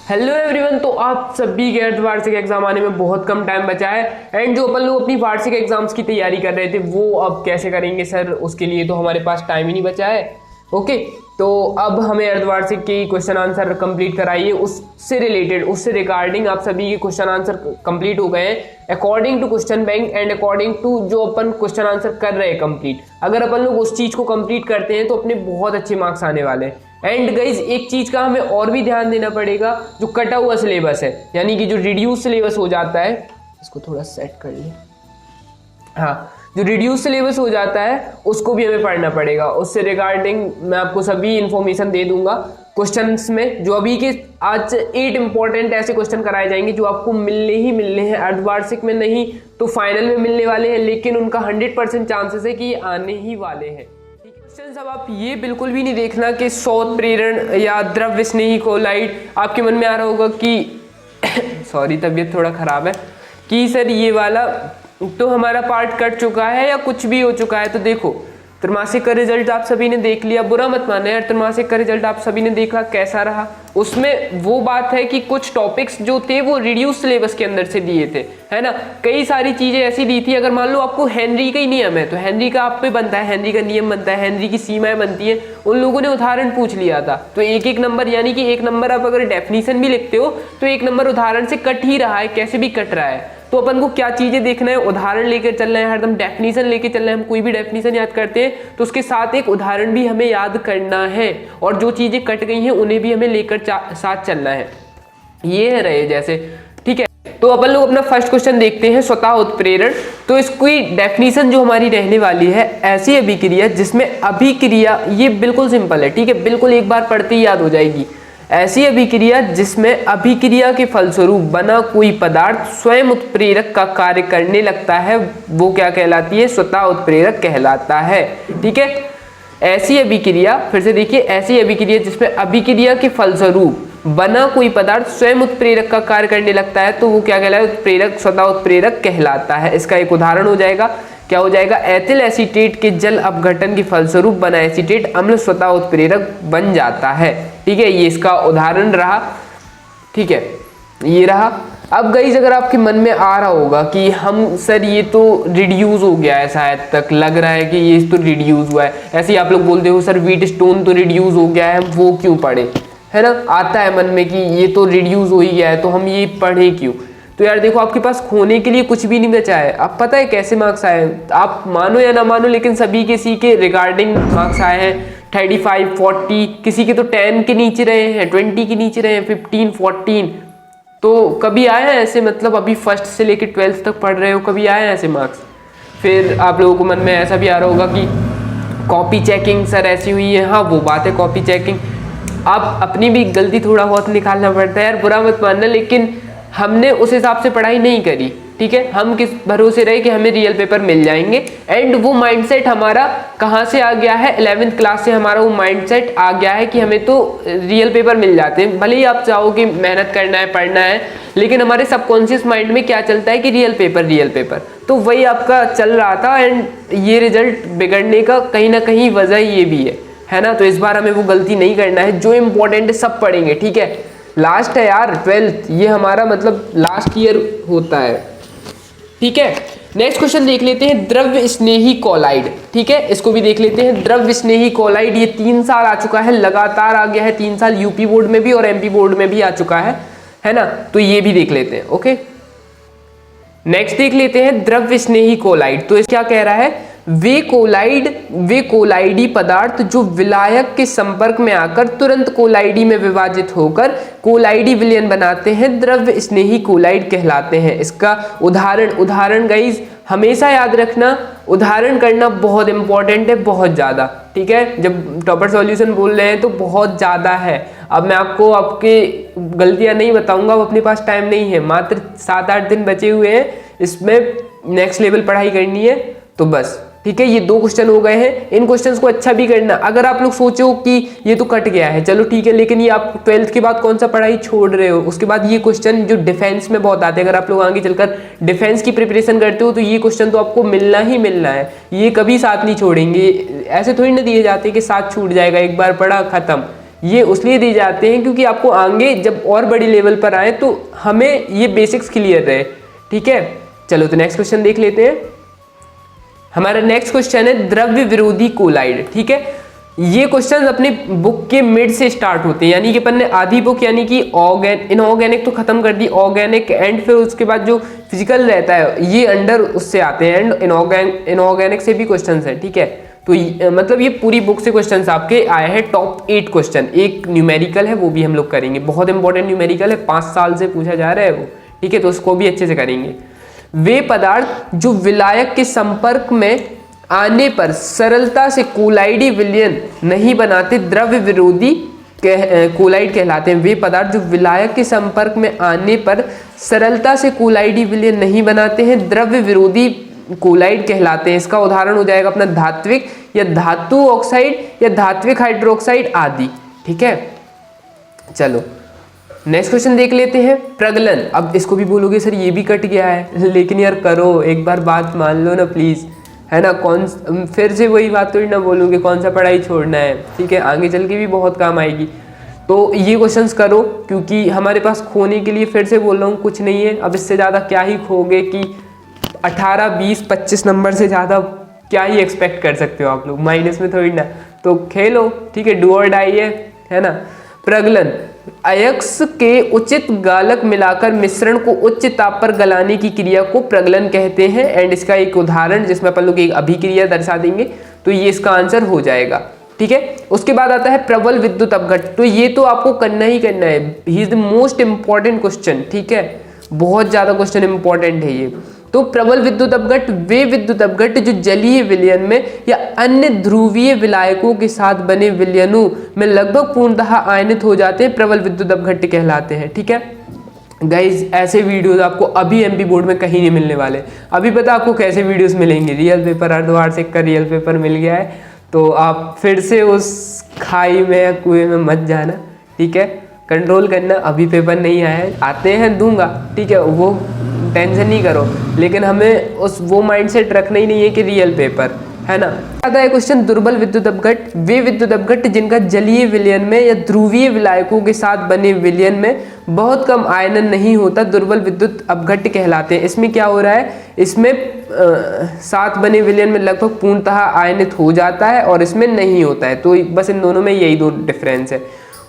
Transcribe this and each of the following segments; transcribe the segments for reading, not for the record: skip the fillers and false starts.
Hello everyone. तो आप सभी के अर्धवार्षिक एग्जाम आने में बहुत कम टाइम बचा है एंड जो अपन लोग अपनी वार्षिक एग्जाम्स की तैयारी कर रहे थे वो अब कैसे करेंगे सर, उसके लिए तो हमारे पास टाइम ही नहीं बचा है। ओके, तो अब हमें अर्धवार्षिक के क्वेश्चन आंसर कंप्लीट कराइए, उससे रिलेटेड उससे रिगार्डिंग आप सभी के क्वेश्चन आंसर कंप्लीट हो गए हैं according to question bank and according to जो अपन क्वेश्चन आंसर कर रहे हैं कंप्लीट। अगर अपन लोग उस चीज को कंप्लीट करते हैं तो अपने बहुत अच्छे मार्क्स आने वाले हैं। एंड गाइज एक चीज का हमें और भी ध्यान देना पड़ेगा, जो कटा हुआ सिलेबस है यानी कि जो रिड्यूस सिलेबस हो जाता है, इसको थोड़ा सेट कर लिया, हाँ, जो रिड्यूस सिलेबस हो जाता है उसको भी हमें पढ़ना पड़ेगा। उससे रिगार्डिंग मैं आपको सभी इंफॉर्मेशन दे दूंगा क्वेश्चंस में। जो अभी के आज 8 इंपॉर्टेंट ऐसे क्वेश्चन कराए जाएंगे जो आपको मिलने हैं, अर्धवार्षिक में नहीं तो फाइनल में मिलने वाले हैं, लेकिन उनका 100% चांसेस है कि ये आने ही वाले हैं। क्वेश्चन अब आप ये बिल्कुल भी नहीं देखना कि सौत प्रेरण या द्रव्य स्नेही कोलाइड। आपके मन में आ रहा होगा कि सॉरी तबीयत थोड़ा खराब है कि सर ये वाला तो हमारा पार्ट कट चुका है या कुछ भी हो चुका है। तो देखो त्रैमासिक का रिजल्ट आप सभी ने देख लिया, बुरा मत माने यार, त्रैमासिक का रिजल्ट आप सभी ने देखा कैसा रहा। उसमें वो बात है कि कुछ टॉपिक्स जो थे वो रिड्यूस सिलेबस के अंदर से दिए थे, है ना। कई सारी चीजें ऐसी दी थी, अगर मान लो आपको हेनरी का ही नियम है तो हेनरी का आप पे बनता है, हेनरी का नियम बनता है, हेनरी की सीमाएं बनती है, उन लोगों ने उदाहरण पूछ लिया था। तो एक एक नंबर यानी कि 1 नंबर आप अगर डेफिनेशन भी लिखते हो तो 1 नंबर उदाहरण से कट ही रहा है, कैसे भी कट रहा है। तो अपन को क्या चीजें देखना है, उदाहरण लेकर चलना है, हरदम डेफिनेशन लेके चलना है। हम कोई भी डेफिनेशन याद करते हैं तो उसके साथ एक उदाहरण भी हमें याद करना है, और जो चीजें कट गई हैं उन्हें भी हमें लेकर साथ चलना है। ये है रहे जैसे, ठीक है। तो अपन लोग अपना फर्स्ट क्वेश्चन देखते हैं, स्वतः उत्प्रेरण। तो इसकी डेफिनेशन जो हमारी रहने वाली है, ऐसी अभिक्रिया जिसमें अभिक्रिया, ये बिल्कुल सिंपल है, ठीक है, बिल्कुल एक बार पढ़ते ही याद हो जाएगी। ऐसी अभिक्रिया जिसमें अभिक्रिया के फलस्वरूप बना कोई पदार्थ स्वयं उत्प्रेरक का कार्य करने लगता है वो क्या कहलाती है, स्वतः उत्प्रेरक कहलाता है, ठीक है। ऐसी अभिक्रिया, फिर से देखिए, ऐसी अभिक्रिया जिसमें अभिक्रिया के फलस्वरूप बना कोई पदार्थ स्वयं उत्प्रेरक का कार्य करने लगता है तो वो क्या कहलाता है, उत्प्रेरक, स्वतः उत्प्रेरक कहलाता है। इसका एक उदाहरण हो जाएगा, क्या हो जाएगा, एथिल एसीटेट के जल अपघटन के फलस्वरूप बना एसीटेट अम्ल स्वतः उत्प्रेरक बन जाता है, ठीक है। ये इसका उदाहरण रहा, ठीक है, ये रहा। अब गाइस अगर आपके मन में आ रहा होगा कि हम सर ये तो रिड्यूस हो गया है, शायद तक लग रहा है कि ये तो रिड्यूस हुआ है, ऐसे ही आप लोग बोलते हो सर व्हीट स्टोन तो रिड्यूस हो गया है, वो क्यों पढ़े, है ना, आता है मन में कि ये तो रिड्यूस हो ही गया है तो हम ये पढ़े क्यों। तो यार देखो आपके पास खोने के लिए कुछ भी नहीं बचा है। अब पता है कैसे मार्क्स आए हैं, आप मानो या ना मानो लेकिन सभी किसी के रिगार्डिंग मार्क्स आए हैं 35, 40, किसी के तो 10 के नीचे रहे हैं, 20 के नीचे रहे हैं, 15, 14। तो कभी आए हैं ऐसे, मतलब अभी फर्स्ट से लेकर 12th तक पढ़ रहे हो, कभी आए हैं ऐसे मार्क्स। फिर आप लोगों को मन में ऐसा भी आ रहा होगा कि कॉपी चेकिंग सर ऐसी हुई है, हाँ वो बात है, कॉपी चेकिंग, आप अपनी भी गलती थोड़ा बहुत निकालना पड़ता है यार, बुरा मत मानना, लेकिन हमने उस हिसाब से पढ़ाई नहीं करी, ठीक है। हम किस भरोसे रहे कि हमें रियल पेपर मिल जाएंगे, एंड वो माइंडसेट हमारा कहाँ से आ गया है, 11th क्लास से हमारा वो माइंडसेट आ गया है कि हमें तो रियल पेपर मिल जाते हैं। भले ही आप चाहो कि मेहनत करना है, पढ़ना है, लेकिन हमारे सबकॉन्शियस माइंड में क्या चलता है कि रियल पेपर, रियल पेपर, तो वही आपका चल रहा था। एंड ये रिजल्ट बिगड़ने का कहीं ना कहीं वजह ये भी है ना। तो इस बार हमें वो गलती नहीं करना है, जो इम्पोर्टेंट है सब पढ़ेंगे, ठीक है। लास्ट है यार 12th, ये हमारा मतलब लास्ट ईयर होता है, ठीक है। नेक्स्ट क्वेश्चन देख लेते हैं, द्रव्य स्नेही कोलाइड, ठीक है, इसको भी देख लेते हैं। द्रव्य स्नेही कोलाइड ये 3 साल आ चुका है, लगातार आ गया है 3 साल, यूपी बोर्ड में भी और एमपी बोर्ड में भी आ चुका है ना। तो ये भी देख लेते हैं, ओके। नेक्स्ट देख लेते हैं द्रव्य स्नेही कोलाइड। तो क्या कह रहा है, वे कोलाइडी पदार्थ जो विलायक के संपर्क में आकर तुरंत कोलाइडी में विभाजित होकर कोलाइडी विलयन बनाते हैं द्रव्य स्नेही कोलाइड कहलाते हैं। इसका उदाहरण गाइस हमेशा याद रखना, उदाहरण करना बहुत इंपॉर्टेंट है, बहुत ज्यादा, ठीक है। जब टॉपर सॉल्यूशन बोल रहे हैं तो बहुत ज्यादा है। अब मैं आपको आपके गलतियां नहीं बताऊंगा, अब अपने पास टाइम नहीं है, मात्र 7-8 दिन बचे हुए हैं, इसमें नेक्स्ट लेवल पढ़ाई करनी है, तो बस, ठीक है। ये 2 क्वेश्चन हो गए हैं, इन क्वेश्चंस को अच्छा भी करना। अगर आप लोग सोचो कि ये तो कट गया है, चलो ठीक है, लेकिन ये आप 12th के बाद कौन सा पढ़ाई छोड़ रहे हो, उसके बाद ये क्वेश्चन जो डिफेंस में बहुत आते हैं, अगर आप लोग आगे चलकर डिफेंस की प्रिपरेशन करते हो तो ये क्वेश्चन तो आपको मिलना ही मिलना है, ये कभी साथ नहीं छोड़ेंगे। ऐसे थोड़ी ना दिए जाते कि साथ छूट जाएगा, एक बार पढ़ा खत्म, ये उसलिए दी जाते हैं क्योंकि आपको आगे जब और बड़ी लेवल पर आए तो हमें ये बेसिक्स क्लियर रहे। ठीक है, चलो तो नेक्स्ट क्वेश्चन देख लेते हैं। हमारा नेक्स्ट क्वेश्चन है द्रव्य विरोधी कोलाइड। ठीक है, ये क्वेश्चन अपने बुक के मिड से स्टार्ट होते हैं, यानी कि अपन ने आधी बुक यानी कि इनऑर्गेनिक तो खत्म कर दी, ऑर्गेनिक एंड फिर उसके बाद जो फिजिकल रहता है ये अंडर उससे आते हैं, एंड इनऑर्गेनिक से भी क्वेश्चन है। ठीक है, तो मतलब ये पूरी बुक से क्वेश्चन आपके आए हैं टॉप 8 क्वेश्चन। एक न्यूमेरिकल है वो भी हम लोग करेंगे, बहुत इंपॉर्टेंट न्यूमेरिकल है, 5 साल से पूछा जा रहा है वो। ठीक है, तो उसको भी अच्छे से करेंगे। वे पदार्थ जो विलायक के संपर्क में आने पर सरलता से कोलाइडी विलयन नहीं बनाते द्रव्य विरोधी कोलाइड कहलाते हैं। वे पदार्थ जो विलायक के संपर्क में आने पर सरलता से कोलाइडी विलयन नहीं बनाते हैं द्रव्य विरोधी कोलाइड कहलाते हैं। इसका उदाहरण हो जाएगा अपना धात्विक या धातु ऑक्साइड या धात्विक हाइड्रोक्साइड आदि। ठीक है, चलो नेक्स्ट क्वेश्चन देख लेते हैं। प्रगलन, अब इसको भी बोलोगे सर ये भी कट गया है, लेकिन यार करो एक बार बात मान लो ना प्लीज, है ना। फिर से वही बात थोड़ी ना बोलूँगी कौन सा पढ़ाई छोड़ना है। ठीक है, आगे चल के भी बहुत काम आएगी, तो ये क्वेश्चंस करो क्योंकि हमारे पास खोने के लिए फिर से बोल रहा हूँ कुछ नहीं है। अब इससे ज़्यादा क्या ही खोगे कि 18, 20, 25 नंबर से ज़्यादा क्या ही एक्सपेक्ट कर सकते हो आप लोग, माइनस में थोड़ी ना। तो खेलो, ठीक है, डू और डाई है ना। प्रगलन, अयस्क के उचित गालक मिलाकर मिश्रण को उच्च ताप पर गलाने की क्रिया को प्रगलन कहते हैं। एंड इसका एक उदाहरण जिसमें अपन लोग एक अभिक्रिया दर्शा देंगे, तो ये इसका आंसर हो जाएगा। ठीक है, उसके बाद आता है प्रबल विद्युत अपघट्ट, तो ये तो आपको करना ही करना है, he is the most important question. ठीक है, बहुत ज्यादा क्वेश्चन इंपॉर्टेंट है ये। तो प्रबल विद्युत अपघट्ट वे विद्युत अपघट्ट जो जलीय विलयन में या अन्य ध्रुवीय विलायकों के साथ बने विलयनों में लगभग पूर्णतः आयनित हो जाते हैं, प्रबल विद्युत अपघट्ट कहलाते हैं। ठीक है गाइज, ऐसे वीडियोस आपको अभी एमपी बोर्ड में कहीं नहीं मिलने वाले। अभी पता आपको कैसे वीडियोस मिलेंगे, रियल पेपर, अर्धवार्षिक का रियल पेपर मिल गया है, तो आप फिर से उस खाई में या कुएं में मत जाना। ठीक है, कंट्रोल करना, अभी पेपर नहीं आया है, आते हैं दूंगा। ठीक है, वो टेंशन नहीं करो, लेकिन हमें वो माइंडसेट रखना ही नहीं है कि रियल पेपर, है ना। आता है क्वेश्चन दुर्बल विद्युत अपघट्ट, वे विद्युत अपघट्ट जिनका जलीय विलयन में या ध्रुवीय विलायकों के साथ बने विलयन में बहुत कम आयनन नहीं होता, दुर्बल विद्युत अपघट्ट कहलाते हैं। इसमें क्या हो रहा है, इसमें साथ बने विलयन में लगभग पूर्णतः आयनित हो जाता है और इसमें नहीं होता है, तो बस इन दोनों में यही दो डिफरेंस है।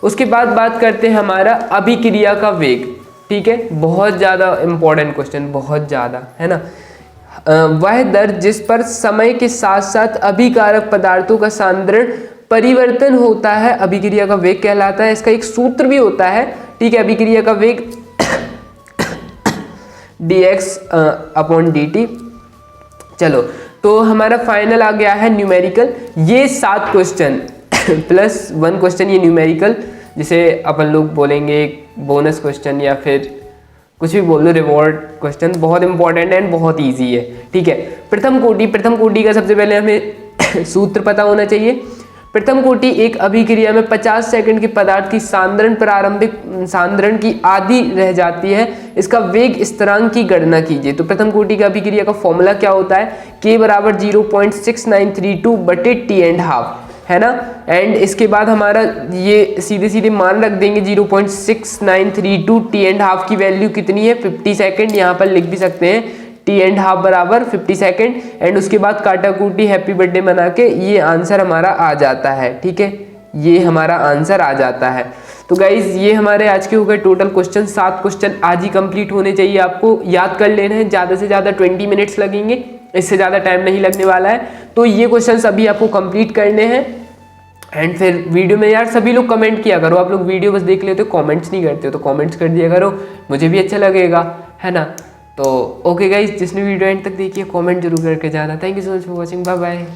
उसके बाद बात करते हैं हमारा अभिक्रिया का वेग। ठीक है, बहुत ज़्यादा इंपॉर्टेंट क्वेश्चन, बहुत ज़्यादा, है ना। वह दर जिस पर समय के साथ साथ अभिकारक पदार्थों का सांद्रण परिवर्तन होता है अभिक्रिया का वेग कहलाता है। इसका एक सूत्र भी होता है। ठीक है, अभिक्रिया का वेग dx/dt। चलो, तो हमारा फाइनल आ गया है न्यूमेरिकल, ये 7 क्वेश्चन प्लस 1 क्वेश्चन ये न्यूमेरिकल, जिसे अपन लोग बोलेंगे बोनस क्वेश्चन या फिर कुछ भी बोल लो, रिवॉर्ड क्वेश्चन, बहुत इंपॉर्टेंट है एंड बहुत इजी है। ठीक है, प्रथम कोटि का सबसे पहले हमें सूत्र पता होना चाहिए। प्रथम कोटि एक अभिक्रिया में 50 सेकंड के पदार्थ की सांद्रण प्रारंभिक सांद्रण की आधी रह जाती है, इसका वेग स्थिरांक की गणना कीजिए। तो प्रथम कोटि का अभिक्रिया का फॉर्मूला क्या होता है, k बराबर 0.6932 बटे t½ है ना। एंड इसके बाद हमारा ये सीधे सीधे मान रख देंगे 0.6932, t½ की वैल्यू कितनी है 50 सेकेंड, यहाँ पर लिख भी सकते हैं t½ बराबर 50 सेकेंड। एंड उसके बाद काटाकूटी हैप्पी बर्थडे मना के ये आंसर हमारा आ जाता है। ठीक है, ये हमारा आंसर आ जाता है। तो गाइज ये हमारे आज के हो गए टोटल क्वेश्चन, 7 क्वेश्चन आज ही कंप्लीट होने चाहिए, आपको याद कर लेना है, ज़्यादा से ज़्यादा 20 मिनट्स लगेंगे, इससे ज़्यादा टाइम नहीं लगने वाला है। तो ये क्वेश्चन अभी आपको कंप्लीट करने हैं। एंड फिर वीडियो में यार सभी लोग कमेंट किया करो, आप लोग वीडियो बस देख लेते हो, कमेंट्स नहीं करते हो, तो कमेंट्स कर दिया करो, मुझे भी अच्छा लगेगा, है ना। तो ओके गाइज, जिसने वीडियो एंड तक देखी है कमेंट जरूर करके जाना। Thank you so much for watching, bye bye.